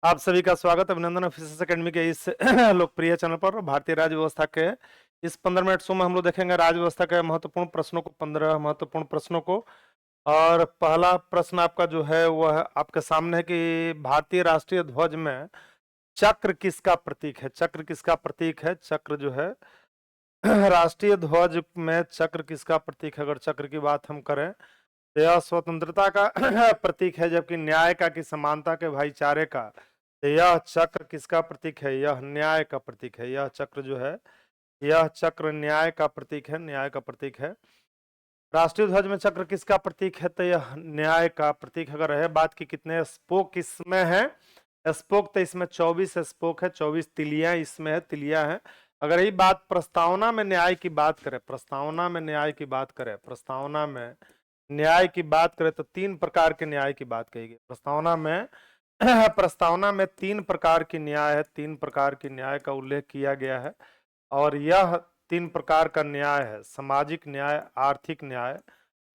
आप सभी का स्वागत अभिनंदन ऑफिसर्स अकेडमी के इस लोकप्रिय चैनल पर। भारतीय राज्य व्यवस्था के इस 15 मिनट शो में हम लोग देखेंगे राज्य व्यवस्था के महत्वपूर्ण प्रश्नों को, 15 महत्वपूर्ण प्रश्नों को। और पहला प्रश्न आपका जो है वह आपके सामने है कि भारतीय राष्ट्रीय ध्वज में चक्र किसका प्रतीक है। चक्र किसका प्रतीक है? चक्र जो है राष्ट्रीय ध्वज में चक्र किसका प्रतीक है? अगर चक्र की बात हम करें तो यह स्वतंत्रता का प्रतीक है, जबकि न्याय का कि समानता के, भाईचारे का। तो यह चक्र किसका प्रतीक है? यह न्याय का प्रतीक है। यह चक्र जो है, यह चक्र न्याय का प्रतीक है, न्याय का प्रतीक है। राष्ट्रीय ध्वज में चक्र किसका प्रतीक है? तो यह न्याय का प्रतीक। अगर है बात की कितने स्पोक इसमें है, स्पोक तो इसमें 24 स्पोक है, 24 तिलियां इसमें है, तिलियां है। अगर यही बात प्रस्तावना में न्याय की बात करें, प्रस्तावना में न्याय की बात करें, प्रस्तावना में न्याय की बात करें तो 3 प्रकार के न्याय की बात कही गई प्रस्तावना में। प्रस्तावना में 3 प्रकार की न्याय है, 3 प्रकार की न्याय का उल्लेख किया गया है। और यह 3 प्रकार का न्याय है: सामाजिक न्याय, आर्थिक न्याय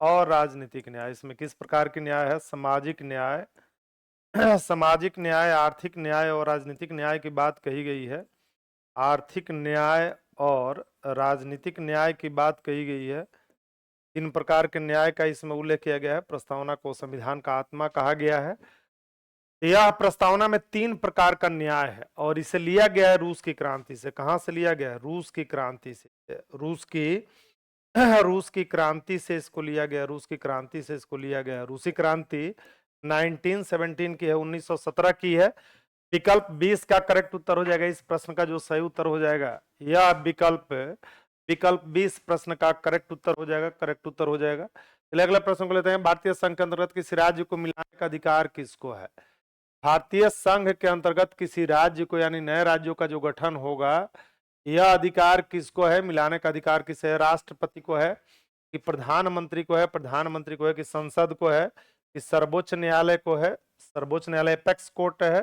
और राजनीतिक न्याय। इसमें किस प्रकार की न्याय है? सामाजिक न्याय, सामाजिक न्याय, आर्थिक न्याय और राजनीतिक न्याय की बात कही गई है। आर्थिक न्याय और राजनीतिक न्याय की बात कही गई है। 3 प्रकार के न्याय का इसमें उल्लेख किया गया है। प्रस्तावना को संविधान का आत्मा कहा गया है। यह प्रस्तावना में 3 प्रकार का न्याय है और इसे लिया गया है रूस की क्रांति से। कहां से लिया गया है? रूस की क्रांति से। रूस की क्रांति से इसको लिया गया, रूस की क्रांति से इसको लिया गया। रूसी क्रांति 1917 की है, 1917 की है। विकल्प 20 का करेक्ट उत्तर हो जाएगा इस प्रश्न का, जो सही उत्तर हो जाएगा। यह विकल्प 20 प्रश्न का करेक्ट उत्तर हो जाएगा, करेक्ट उत्तर हो जाएगा। चलिए अगला प्रश्न को लेते हैं। भारतीय संघ के अंतर्गत किसी राज्य को मिलाने का अधिकार किसको है? भारतीय संघ के अंतर्गत किसी राज्य को, यानी नए राज्यों का जो गठन होगा, यह अधिकार किसको है? मिलाने का अधिकार किसे है? राष्ट्रपति को है कि प्रधानमंत्री को है? प्रधानमंत्री को है कि संसद को है कि सर्वोच्च न्यायालय को है? सर्वोच्च न्यायालय, एपेक्स कोर्ट है।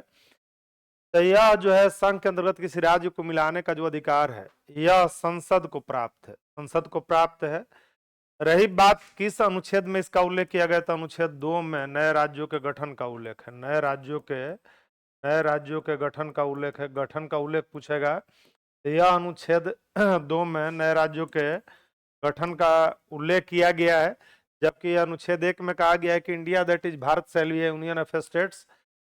तो यह जो है संघ के अंतर्गत किसी राज्य को मिलाने का जो अधिकार है, यह संसद को प्राप्त है, संसद को प्राप्त है। रही बात किस अनुच्छेद में इसका उल्लेख किया गया था? अनुच्छेद 2 में नए राज्यों के गठन का उल्लेख है। नए राज्यों के गठन का उल्लेख है, गठन का उल्लेख पूछेगा। यह अनुच्छेद 2 में नए राज्यों के गठन का उल्लेख किया गया है। जबकि अनुच्छेद 1 में कहा गया है कि India that is Bharat shall be A union of states,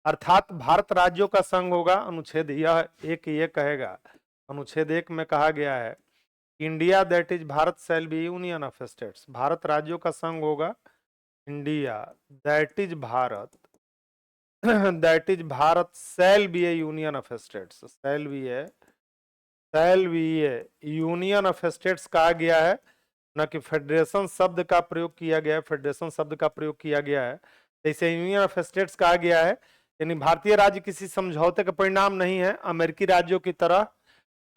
अर्थात भारत राज्यों का संघ होगा। अनुच्छेद यह एक ये कहेगा, अनुच्छेद 1 में कहा गया है India that is Bharat shall be union of states, Bharat राज्यों का संघ होगा। India that is Bharat that is Bharat shall be A union of states, shall be A union of states कहा गया है, न कि फेडरेशन शब्द का प्रयोग किया गया है। फेडरेशन शब्द का प्रयोग किया गया है, जैसे यूनियन ऑफ स्टेट्स कहा गया है। यानी भारतीय राज्य किसी समझौते का परिणाम नहीं है, अमेरिकी राज्यों की तरह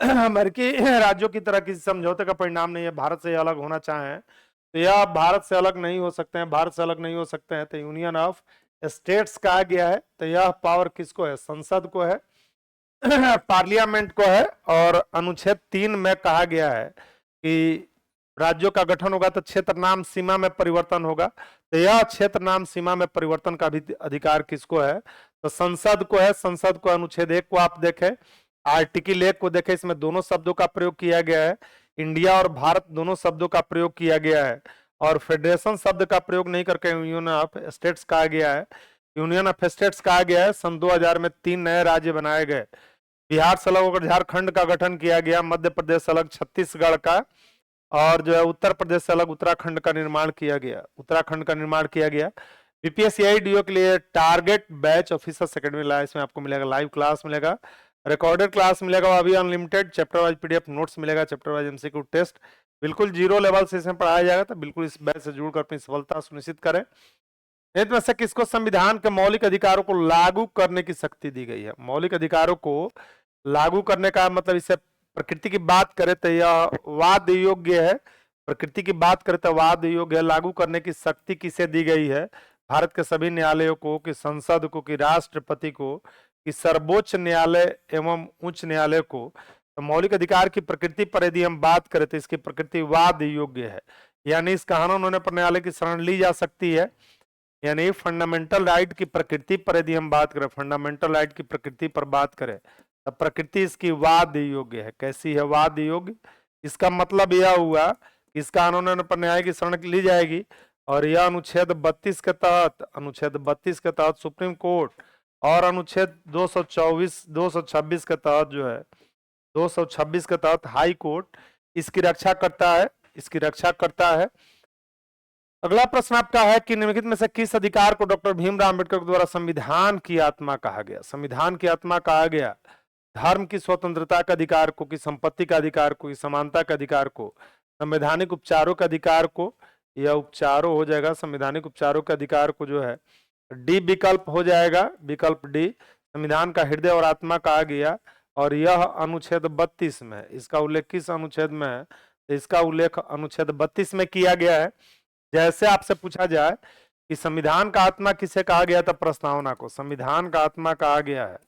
अमेरिकी राज्यों की तरह किसी समझौते का परिणाम नहीं है। भारत से अलग होना चाहें तो यह भारत से अलग नहीं हो सकते हैं, भारत से अलग नहीं हो सकते हैं। तो यूनियन ऑफ स्टेट्स कहा गया है। तो यह पावर किसको है? संसद को है, पार्लियामेंट को है। और अनुच्छेद 3 में कहा गया है कि राज्यों का गठन होगा तो क्षेत्र नाम सीमा में परिवर्तन होगा। तो यह क्षेत्र नाम सीमा में परिवर्तन का भी अधिकार किसको है? तो संसद को है। संसद को अनुच्छेद 1 को आप देखें, आर्टिकल 1 को देखें, इसमें दोनों शब्दों का प्रयोग किया गया है, इंडिया और भारत दोनों शब्दों का प्रयोग किया गया है। और फेडरेशन शब्द का प्रयोग नहीं करके यूनियन ऑफ स्टेट्स कहा गया है। यूनियन ऑफ स्टेट्स कहा गया है। सन 2000 में 3 नए राज्य बनाए गए। बिहार से अलग होकर झारखंड का गठन किया गया, मध्य प्रदेश से अलग छत्तीसगढ़ का, और जो है उत्तर प्रदेश से अलग उत्तराखंड का निर्माण किया गया, उत्तराखंड का निर्माण किया गया। बीपीएससी डीओ के लिए target batch officers academy live, इसमें आपको मिलेगा लाइव क्लास मिलेगा, रिकॉर्डेड क्लास मिलेगा, वो अभी unlimited, chapter wise PDF notes मिलेगा, चैप्टर वाइज एमसीक्यू टेस्ट, बिल्कुल 0 लेवल से इसमें पढ़ाया जाएगा। तो बिल्कुल इस बैच से जुड़कर अपनी सफलता सुनिश्चित करें। में से किसको संविधान के मौलिक अधिकारों को लागू करने की शक्ति दी गई है? मौलिक अधिकारों को लागू करने का मतलब, इसे प्रकृति की बात करें तो यह वाद योग्य है, प्रकृति की बात करें तो वाद योग्य है। लागू करने की शक्ति किसे दी गई है? भारत के सभी न्यायालयों को, कि संसद को, कि राष्ट्रपति को, कि सर्वोच्च न्यायालय एवं उच्च न्यायालय को। तो मौलिक अधिकार की प्रकृति पर यदि हम बात करें तो इसकी प्रकृति वाद योग्य है, यानी इस कानून होने पर न्यायालय की शरण ली जा सकती है। यानी फंडामेंटल राइट की प्रकृति पर यदि हम बात करें, फंडामेंटल राइट की प्रकृति पर बात करें, तो प्रकृति इसकी वाद योग्य है। कैसी है? वाद योग्य। इसका मतलब यह हुआ कि इसका कानून पर न्याय की शरण ली जाएगी, और यह अनुच्छेद 32 के तहत, अनुच्छेद 32 के तहत सुप्रीम कोर्ट और अनुच्छेद 224 226 के तहत जो है, 226 के तहत हाई कोर्ट इसकी रक्षा करता है, इसकी रक्षा करता है। अगला प्रश्न आपका है कि निम्नलिखित में से किस अधिकार को डॉक्टर भीमराव अंबेडकर द्वारा संविधान की आत्मा कहा गया? संविधान की आत्मा कहा गया धर्म की स्वतंत्रता का अधिकार को, कि संपत्ति का अधिकार को, कि समानता का अधिकार को, संवैधानिक उपचारों का अधिकार को, यह उपचारों हो जाएगा, संवैधानिक उपचारों के अधिकार को जो है डी विकल्प हो जाएगा, विकल्प डी संविधान का हृदय और आत्मा कहा गया। और यह अनुच्छेद 32 में है। इसका उल्लेख किस अनुच्छेद में है? तो इसका उल्लेख अनुच्छेद 32 में किया गया है। जैसे आपसे पूछा जाए कि संविधान का आत्मा किसे कहा गया था? प्रस्तावना को। संविधान का आत्मा कहा गया है,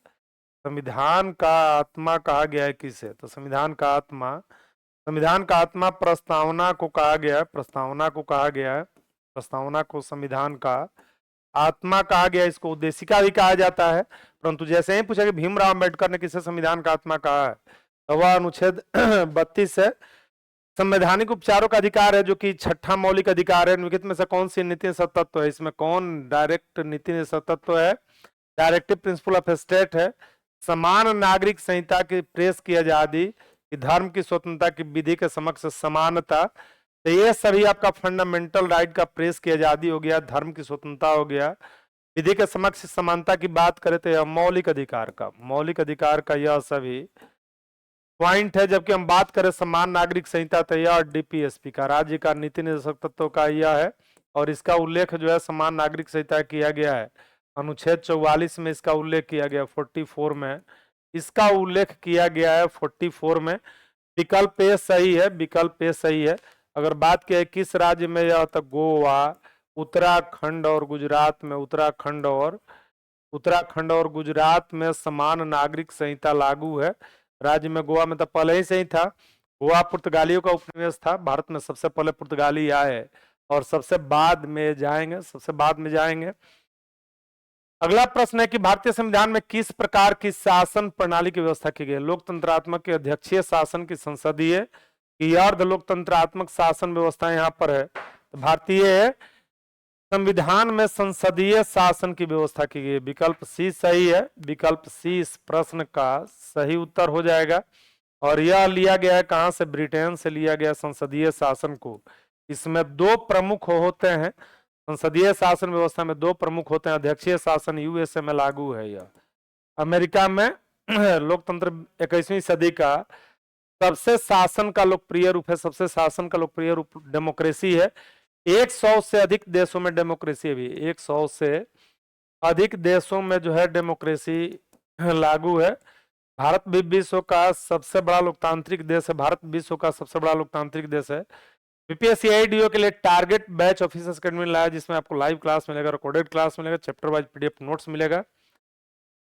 संविधान का आत्मा कहा गया है किसे? तो संविधान का आत्मा, संविधान का आत्मा प्रस्तावना को कहा गया है, प्रस्तावना को कहा गया है, प्रस्तावना को संविधान का आत्मा कहा गया। इसको उद्देशिका भी कहा जाता है। परंतु जैसे ही पूछा कि भीमराव अंबेडकर ने किसे संविधान का आत्मा कहा है, तो वह अनुच्छेद 32 है। संवैधानिक उपचारों का अधिकार है, जो कि छठा मौलिक अधिकार है। निम्नलिखित में से कौन सी नीति सतत्व है? इसमें कौन डायरेक्ट नीति सतत्व है? डायरेक्टिव प्रिंसिपल ऑफ स्टेट है। समान नागरिक संहिता की प्रेस की आजादी, कि धर्म की स्वतंत्रता की विधि के समक्ष समानता। तो ये सभी आपका फंडामेंटल राइट का, प्रेस की आजादी हो गया, धर्म की स्वतंत्रता हो गया, विधि के समक्ष समानता की बात करें तो यह मौलिक अधिकार का, मौलिक अधिकार का यह सभी पॉइंट है। जबकि हम बात करें समान नागरिक संहिता, तो यह डीपीएसपी का, राज्य का नीति निर्देशक तत्व का यह है। और इसका उल्लेख जो है समान नागरिक संहिता किया गया है अनुच्छेद 44 में, इसका उल्लेख किया गया 44 में, इसका उल्लेख किया गया है 44 में। विकल्प ए सही है, विकल्प ए सही है। अगर बात किया किस राज्य में यह, तो गोवा, उत्तराखंड और गुजरात में, उत्तराखंड और गुजरात में समान नागरिक संहिता लागू है। राज्य में गोवा में तो पहले ही से ही था। गोवा पुर्तगालियों का उपनिवेश था। भारत में सबसे पहले पुर्तगाली आए और सबसे बाद में जाएंगे, सबसे बाद में जाएंगे। अगला प्रश्न है कि भारतीय संविधान में किस प्रकार की शासन प्रणाली की व्यवस्था की गई है? लोकतंत्रात्मक की, अध्यक्षीय शासन की, संसदीय की, अर्ध लोकतंत्रात्मक शासन व्यवस्था यहाँ पर है। तो भारतीय संविधान में संसदीय शासन की व्यवस्था की गई। विकल्प सी सही है, विकल्प सी इस प्रश्न का सही उत्तर हो जाएगा। और यह लिया गया है कहां से? ब्रिटेन से लिया गया संसदीय शासन को। इसमें दो प्रमुख होते हैं, संसदीय शासन व्यवस्था में दो प्रमुख होते हैं। अध्यक्षीय शासन यूएसए में लागू है, यह अमेरिका में लोकतंत्र 21वीं सदी का सबसे शासन का लोकप्रिय रूप है, सबसे शासन का लोकप्रिय रूप डेमोक्रेसी है। 100 से अधिक देशों में डेमोक्रेसी भी, 100 से अधिक देशों में जो है डेमोक्रेसी लागू है। भारत भी विश्व का सबसे बड़ा लोकतांत्रिक देश है, भारत विश्व का सबसे बड़ा लोकतांत्रिक देश है। बीपीएससी आईडीओ के लिए टारगेट बैच ऑफिसर्स अकेडमी लाया, जिसमें आपको लाइव क्लास मिलेगा, रिकॉर्डेड क्लास मिलेगा, चैप्टर वाइज पीडीएफ नोट्स मिलेगा,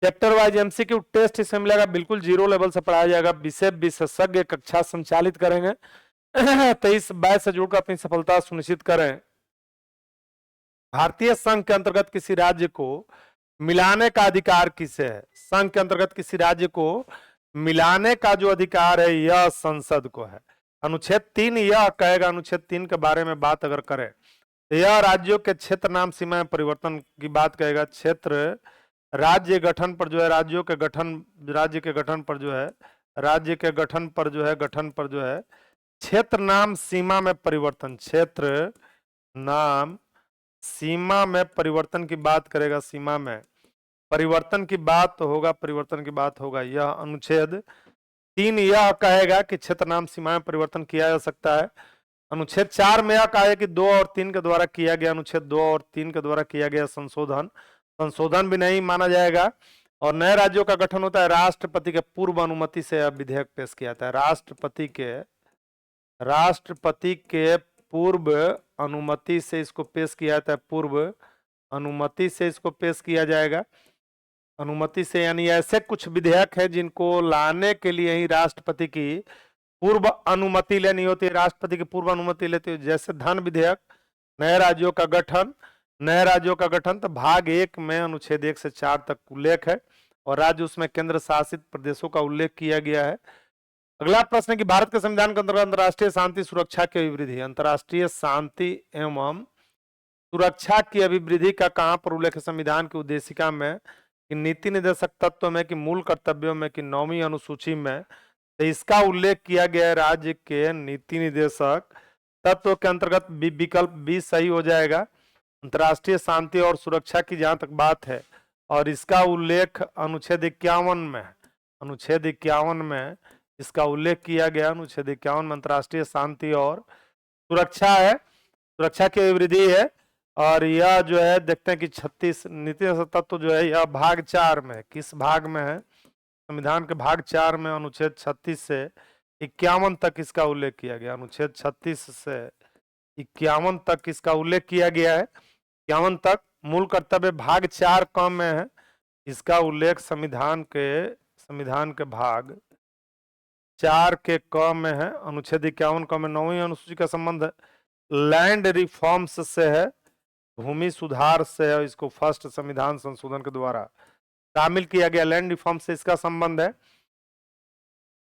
चैप्टर वाइज एमसीक्यू टेस्ट इसमें मिलेगा। बिल्कुल जीरो लेवल से पढ़ाया जाएगा। विषय विशेषज्ञ कक्षा संचालित करेंगे। तो इस बैच से जुड़कर अपनी सफलता सुनिश्चित करें। भारतीय संघ के अंतर्गत किसी राज्य को मिलाने का अधिकार किसे है? संघ के अंतर्गत किसी राज्य को मिलाने का जो अधिकार है यह संसद को है। अनुच्छेद 3 यह कहेगा, अनुच्छेद 3 के बारे में बात अगर करें तो यह राज्यों के क्षेत्र नाम सीमा में परिवर्तन की बात कहेगा। क्षेत्र राज्य गठन पर जो है, राज्यों के गठन, राज्य के गठन पर जो है, राज्य के गठन पर जो है, गठन पर जो है क्षेत्र नाम सीमा में परिवर्तन, क्षेत्र नाम सीमा में परिवर्तन की बात करेगा। सीमा में परिवर्तन की बात तो होगा, परिवर्तन की बात होगा। यह अनुच्छेद 3 यह कहेगा कि क्षेत्र नाम सीमा में परिवर्तन किया जा सकता है। अनुच्छेद 4 में यह कहा है कि 2 और 3 के द्वारा किया गया, अनुच्छेद 2 और 3 के द्वारा किया गया संशोधन, संशोधन भी नहीं माना जाएगा। और नए राज्यों का गठन होता है राष्ट्रपति के पूर्व अनुमति से। यह विधेयक पेश किया जाता है राष्ट्रपति के पूर्व अनुमति से इसको पेश किया जाता है, पूर्व अनुमति से इसको पेश किया जाएगा। अनुमति से यानी ऐसे कुछ विधेयक है जिनको लाने के लिए ही राष्ट्रपति की पूर्व अनुमति लेनी होती है, राष्ट्रपति की पूर्व अनुमति लेती है। जैसे धन विधेयक, नए राज्यों का गठन, नए राज्यों का गठन, तो भाग 1 में अनुच्छेद 1 से 4 तक उल्लेख है और राज्य उसमें केंद्र शासित प्रदेशों का उल्लेख किया गया है। अगला प्रश्न है कि भारत के संविधान के अंतर्गत अंतर्राष्ट्रीय शांति सुरक्षा की अभिवृद्धि, अंतर्राष्ट्रीय शांति एवं सुरक्षा की अभिवृद्धि का कहां पर उल्लेख है संविधान की उद्देशिका में, कि नीति निर्देशक तत्व में, कि मूल कर्तव्यों में, कि 9वीं अनुसूची में। तो इसका उल्लेख किया गया है राज्य के नीति निर्देशक तत्व के अंतर्गत। विकल्प बी सही हो जाएगा। अंतर्राष्ट्रीय शांति और सुरक्षा की जहां तक बात है, और इसका उल्लेख अनुच्छेद 51 में, अनुच्छेद 51 में इसका उल्लेख किया गया। अनुच्छेद 51 में अंतर्राष्ट्रीय शांति और सुरक्षा है, सुरक्षा की अभिवृद्धि है। और यह जो है देखते हैं कि 36 नीति तत्व जो है यह भाग 4 में, किस भाग में है, संविधान के भाग 4 में अनुच्छेद 36 से 51 तक इसका उल्लेख किया गया। अनुच्छेद 36 से 51 तक इसका उल्लेख किया गया है। 51 तक मूल कर्तव्य भाग 4 क में है, इसका उल्लेख संविधान के भाग 4 के क में है। अनुच्छेद 51 क में 9वीं अनुसूची का संबंध लैंड रिफॉर्म्स से है, भूमि सुधार से है। इसको फर्स्ट संविधान संशोधन के द्वारा शामिल किया गया, लैंड रिफॉर्म से इसका संबंध है,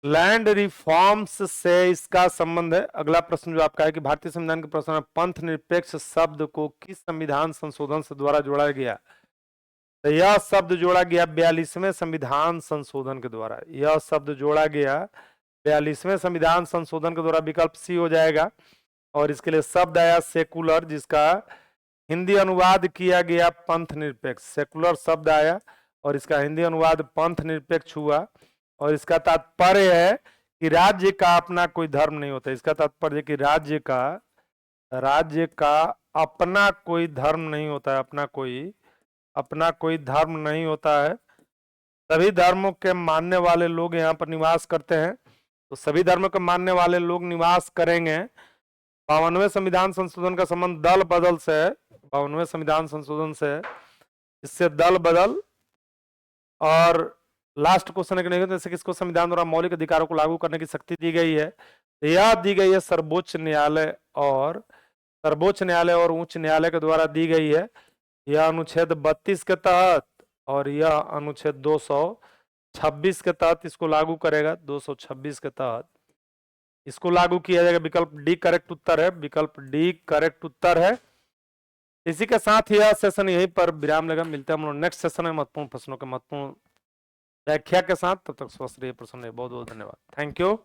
लैंड रिफॉर्म्स से इसका संबंध है। अगला प्रश्न जो आपका है कि भारतीय संविधान के प्रश्न में पंथ निरपेक्ष शब्द को किस संविधान संशोधन से द्वारा जोड़ा गया। तो यह शब्द जोड़ा गया 42वें संविधान संशोधन के द्वारा, यह शब्द जोड़ा गया 42वें संविधान संशोधन के द्वारा। विकल्प सी हो जाएगा। और इसके लिए शब्द आया सेकुलर, जिसका हिंदी अनुवाद किया गया पंथ निरपेक्ष। सेकुलर शब्द आया और इसका हिंदी अनुवाद पंथ निरपेक्ष हुआ। और इसका तात्पर्य है कि राज्य का अपना कोई धर्म नहीं होता। इसका तात्पर्य है कि राज्य का अपना कोई धर्म नहीं होता है, अपना कोई धर्म नहीं होता है। सभी धर्मों के मानने वाले लोग यहाँ पर निवास करते हैं। तो सभी धर्मों के मानने वाले लोग निवास करेंगे। 52वें संविधान संशोधन का संबंध दल बदल से है, 52वें संविधान संशोधन से, इससे दल बदल। और लास्ट क्वेश्चन है कि नहीं, जैसे किसको संविधान द्वारा मौलिक अधिकारों को लागू करने की शक्ति दी गई है। यह दी गई है सर्वोच्च न्यायालय और उच्च न्यायालय के द्वारा दी गई है। यह अनुच्छेद 32 के तहत और यह अनुच्छेद 226 के तहत इसको लागू करेगा। 226 के तहत इसको लागू किया जाएगा। विकल्प डी करेक्ट उत्तर है, विकल्प डी करेक्ट उत्तर है। इसी के साथ यह सेशन यहीं पर विराम लेगा। मिलते हैं हम लोग नेक्स्ट सेशन में महत्वपूर्ण प्रश्नों के महत्वपूर्ण व्याख्या के साथ। तब तक स्वस्थ रहिए, प्रसन्न रहिए। बहुत बहुत धन्यवाद। Thank you.